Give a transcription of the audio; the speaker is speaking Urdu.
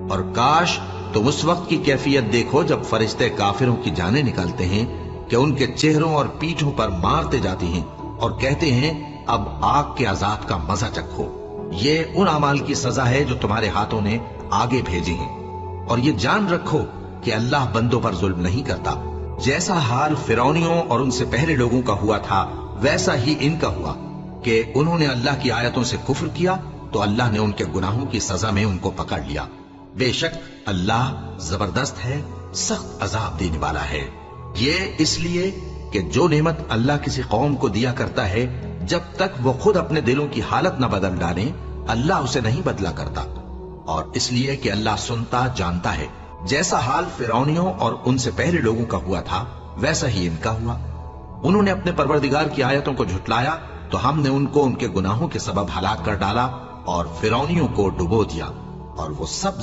اور کاش تم اس وقت کی کیفیت دیکھو جب فرشتے کافروں کی جانیں نکالتے ہیں کہ ان کے چہروں اور پیٹھوں پر مارتے جاتے ہیں اور کہتے ہیں اب آگ کے عذاب کا مزہ چکھو۔ یہ ان اعمال کی سزا ہے جو تمہارے ہاتھوں نے آگے بھیجے ہیں، اور یہ جان رکھو کہ اللہ بندوں پر ظلم نہیں کرتا۔ جیسا حال فرعونیوں اور ان سے پہلے لوگوں کا ہوا تھا ویسا ہی ان کا ہوا کہ انہوں نے اللہ کی آیتوں سے کفر کیا تو اللہ نے ان کے گناہوں کی سزا میں ان کو پکڑ لیا۔ بے شک اللہ زبردست ہے، سخت عذاب دینے والا ہے۔ یہ اس لیے کہ جو نعمت اللہ کسی قوم کو دیا کرتا ہے جب تک وہ خود اپنے دلوں کی حالت نہ بدل ڈالیں اللہ اسے نہیں بدلا کرتا، اور اس لیے کہ اللہ سنتا جانتا ہے۔ جیسا حال فرعونیوں اور ان سے پہلے لوگوں کا ہوا تھا ویسا ہی ان کا ہوا۔ انہوں نے اپنے پروردگار کی آیتوں کو جھٹلایا تو ہم نے ان کو ان کے گناہوں کے سبب ہلاک کر ڈالا اور فرعونیوں کو ڈبو دیا، اور وہ سب